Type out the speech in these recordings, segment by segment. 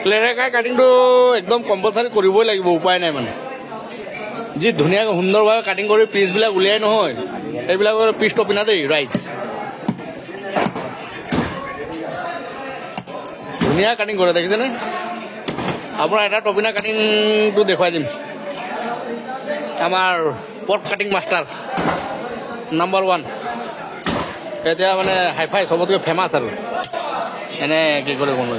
প্লেৰেকাই কাটিংটো একদম কম্পালচাৰি কৰিবই লাগিব, উপায় নাই মানে। যি ধুনীয়াকৈ সুন্দৰভাৱে কাটিং কৰি পিচবিলাক উলিয়াই নহয়, এইবিলাকৰ পিচ টপিনা দেই, ৰাইট। ধুনীয়া কাটিং কৰে দেখিছেনে? আপোনাৰ এটা টপিনা কাটিংটো দেখুৱাই দিম। আমাৰ পৰ্ক কাটিং মাষ্টাৰ নাম্বাৰ 1 এতিয়া মানে হাইফাই চবতকৈ ফেমাছ আৰু এনে কি কৰে কোনো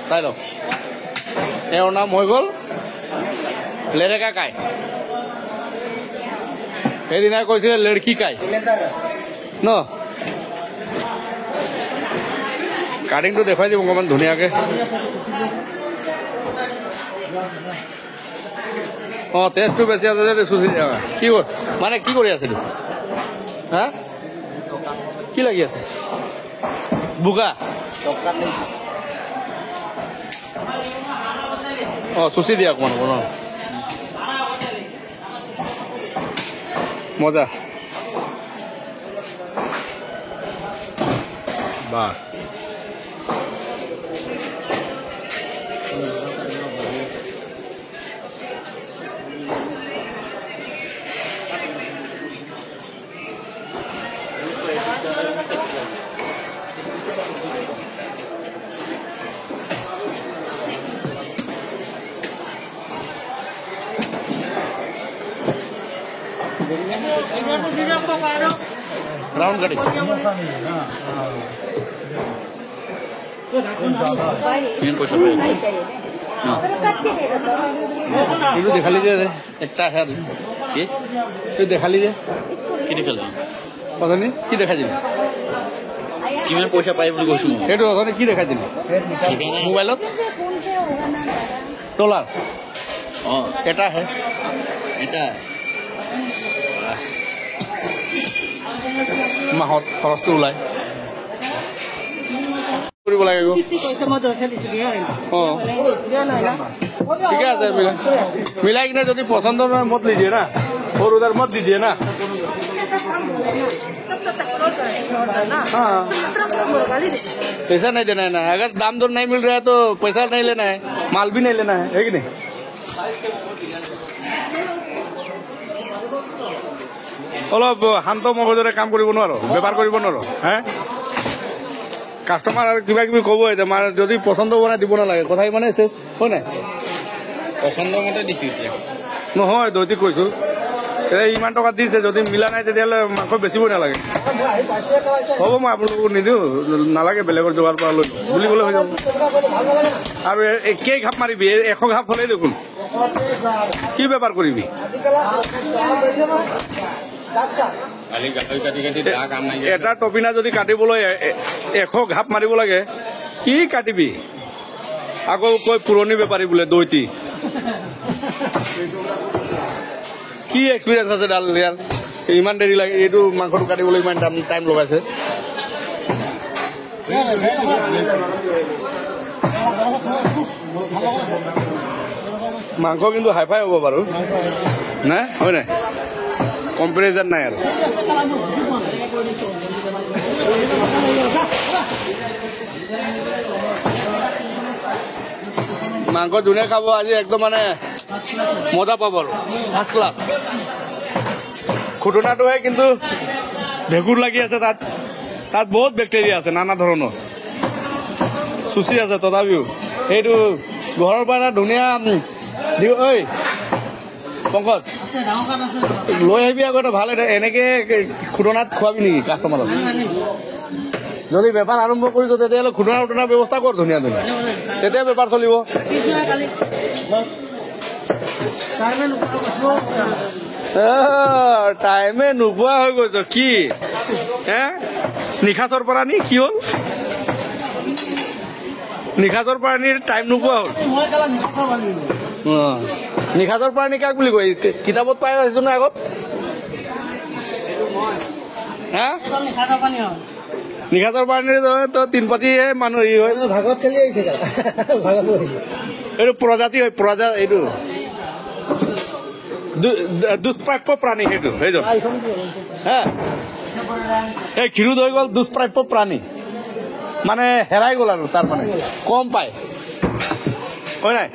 চাই লওক। তেওঁৰ নাম হৈ গ'ল লেৰেকা কাই। সেইদিনা কৈছিলে লেড়কি কাই ন। কাটিংটো দেখুৱাই দিব অকণমান ধুনীয়াকৈ। অঁ টেষ্টটো বেছি আছে যে চুচি কি মানে কি কৰি আছে? হা কি লাগি আছে? বোকা অঁ চুচি দিয়া অকণমান অকণমান মজা বাছ। राउंड कटिंग देखा लीजिए একটা है দেখা लीजिए কি দেখালে অথনি কি দেখা দিলে কিমান পইচা পাই বুলি কৈছো সেইটো অথনি কি দেখা দিলে মোবাইলত ডলাৰ এটা হে এটা মাহত খৰচটো ওলাই কৰিব লাগে। ঠিকে আছে মিলাই কিনে যদি পচন্দ নহয় মত লিজিয়ে না और उधर मत दीजिए ना। हाँ पैसा नहीं देना है ना। अगर दाम दर नहीं मिल रहा है तो पैसा नहीं लेना है, माल भी नहीं लेना है कि नहीं? অলপ শান্ত মগজৰে কাম কৰিব নোৱাৰো, বেপাৰ কৰিব নোৱাৰো। হে কাষ্টমাৰ কিবা কিবি ক'ব মানে যদি পচন্দ বনাই দিব নালাগে, কথাই মানে চেছ হয় নাই? পচন্দ মতে দিছো এতিয়া নহয় দৈতিক কৈছো ইমান টকা দিছে, যদি মিলা নাই তেতিয়াহ'লে মাংস বেচিবই নালাগে। হ'ব মই আপোনালোকক নিদিওঁ, নালাগে বেলেগৰ জোগাৰ পৰা লৈ বুলি ক'লে হৈ যাব। আৰু কেই ঘাপ মাৰিবি? 100 ঘাপ হ'লেই দেখোন কি বেপাৰ কৰিবি? এটা টপিনা যদি কাটিবলৈ 100 ঘাপ মাৰিব লাগে, কি কাটিবি? আকৌ কৈ পুৰণি বেপাৰী বোলে দৈতি। কি এক্সপিৰিয়েঞ্চ আছে ডাল ইয়াৰ? ইমান দেৰি লাগে এইটো মাংসটো কাটিবলৈ ইমান টাইম লগাইছে। মাংস কিন্তু হাইফাই হ'ব বাৰু নাই হয় নাই? কম্পেৰিজন নাই আৰু। মাংস ধুনীয়া খাব আজি, একদম মানে মজা পাব আৰু ফাৰ্ষ্ট ক্লাছ। খুটনাটোহে কিন্তু ভেঁকুৰ লাগি আছে, তাত বহুত বেক্টেৰিয়া আছে নানা ধৰণৰ, চুচি আছে তথাপিও। সেইটো ঘৰৰ পৰা ধুনীয়া ঐ পংকজ লৈ আহিবি আকৌ ভাল। এনেকে খুটনাত খোৱাবি নেকি কাষ্টমাৰক? যদি বেপাৰ আৰম্ভ কৰিছ তেতিয়াহ'লে খুটনা উটনাৰ ব্যৱস্থা কৰ ধুনীয়া ধুনীয়া, তেতিয়া বেপাৰ চলিব। টাইমে নোপোৱা হৈ গৈছ কি হে? নিশাচৰ পৰা নি কি হ'ল? নিশাচৰ পৰা নি টাইম নোপোৱা হ'ল? নিশাচৰ পৰা নি কাক বুলি কয়? কিতাপত পাই আছো ন আগত। হা নিশাচৰ পানীৰ তো তিনপাতিহে মানুহ হেৰি হয়, ভাগত খেলি আহিছে। এইটো প্ৰজাতি হয়, এইটো দুষ্প্ৰাপ্য প্ৰাণী সেইটো হা। এই ক্ষীৰোদ হৈ গ'ল দুষ্প্ৰাপ্য প্ৰাণী মানে হেৰাই গ'ল আৰু তাৰ মানে কম পায় হয় নাই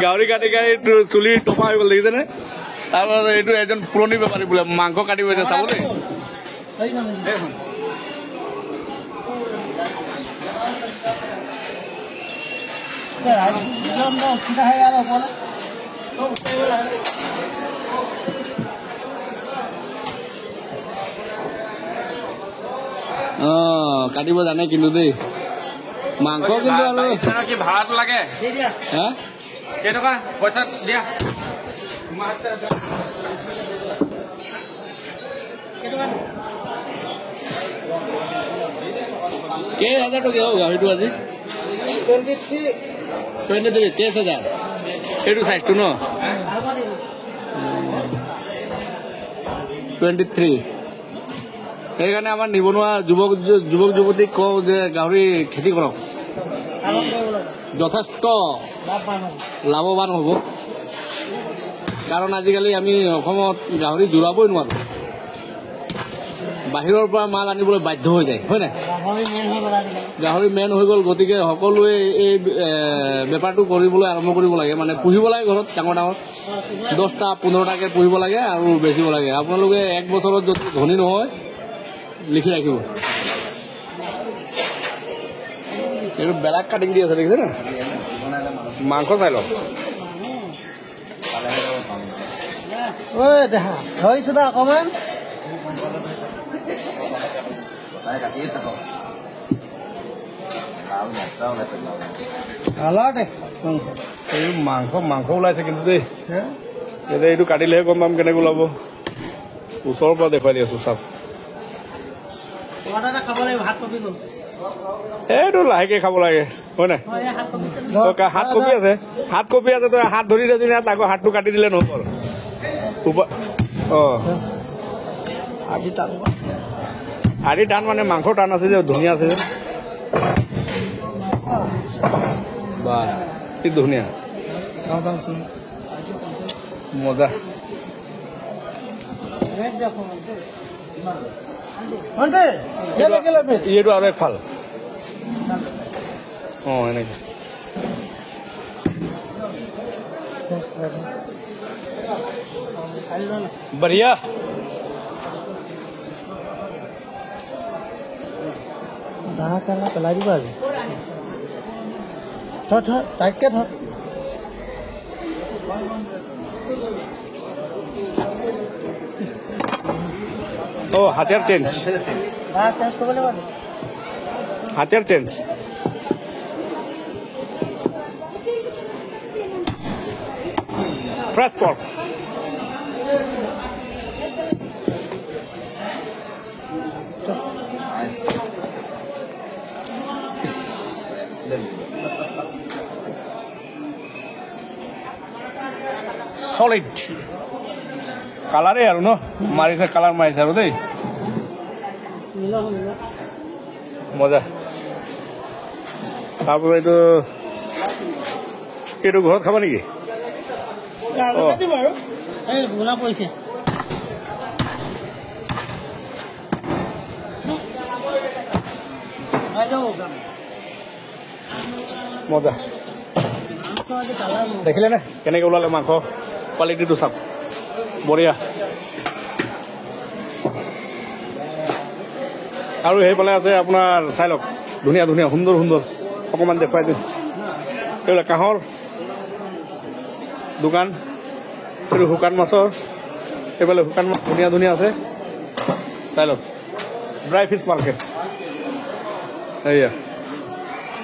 গাহৰি কাটি কাটি চুলি টপা হৈ গ'ল দেখিছেনে তাৰপাছত এইটো এজন পুৰণি বেপাৰী বোলে মাংস কাটিব এতিয়া চাব দেই কাটিব জানে কিন্তু দেই মাংস কিন্তু কি ভাড়াটো লাগে কেইটকা পইচা দিয়া কেইহাজাৰ টকীয়া গাহৰিটো আজি 23,000 এইটো চাইজটো ন 23 সেইকাৰণে আমাৰ নিবনুৱা যুৱক যুৱতীক কওঁ যে গাহৰি খেতি কৰক যথেষ্ট লাভৱান হ'ব কাৰণ আজিকালি আমি অসমত গাহৰি জোৰাবই নোৱাৰো বাহিৰৰ পৰা মাল আনিবলৈ বাধ্য হৈ যায় হয় নাই গাহৰি মেইন হৈ গ'ল গতিকে সকলোৱে এই বেপাৰটো কৰিবলৈ আৰম্ভ কৰিব লাগে মানে পুহিব লাগে ঘৰত ডাঙৰ ডাঙৰ 10টা 15টাকে পুহিব লাগে আৰু বেচিব লাগে আপোনালোকে এক বছৰত যদি ধনী নহয় লিখি ৰাখিব এইটো বেলেগ কাটিং দি আছে দেখিছে না মাংস চাই লওক দেখা ধৰিছো দা অকমান মাংস ওলাইছে কিন্তু দেই এতিয়া এইটো কাটিলেহে গম পাম কেনেকৈ ওলাব ওচৰৰ পৰা দেখুৱাই দি আছো চাওক এইটো লাহেকে খাব লাগে হয় নাই হাত কপি আছে তই হাত ধৰি দে আকৌ হাতটো কাটি দিলে নহ'ব আদি টান মানে মাংস টান আছে যে ধুনীয়া আছে যে বাস কি ধুনীয়া মজা এইটো আৰু এক ফাল এনেকে बढ़िया পেলাই দিব আজি টাইটকে ধৰ হাতিয়াৰ চেঞ্জ হাতিয়াৰ চেঞ্জ ফ্ৰেছ পৰ্ক solid কালাৰে আৰু ন মাৰিছে কালাৰ মাৰিছে আৰু দেই মজা তাৰপিছত এইটো ঘৰত খাব নেকি মজা দেখিলে নে কেনেকে ওলালে মাংস কোৱালিটিটো চাওক বঢ়িয়া আৰু সেইফালে আছে আপোনাৰ চাই লওক ধুনীয়া ধুনীয়া সুন্দৰ সুন্দৰ অকণমান দেখুৱাই দিওঁ এইবিলাক কাঁহৰ দোকান এইটো শুকান মাছৰ এইফালে শুকান মাছ ধুনীয়া ধুনীয়া আছে চাই লওক ড্ৰাই ফিছ মাৰ্কেট এয়া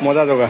মজা জগা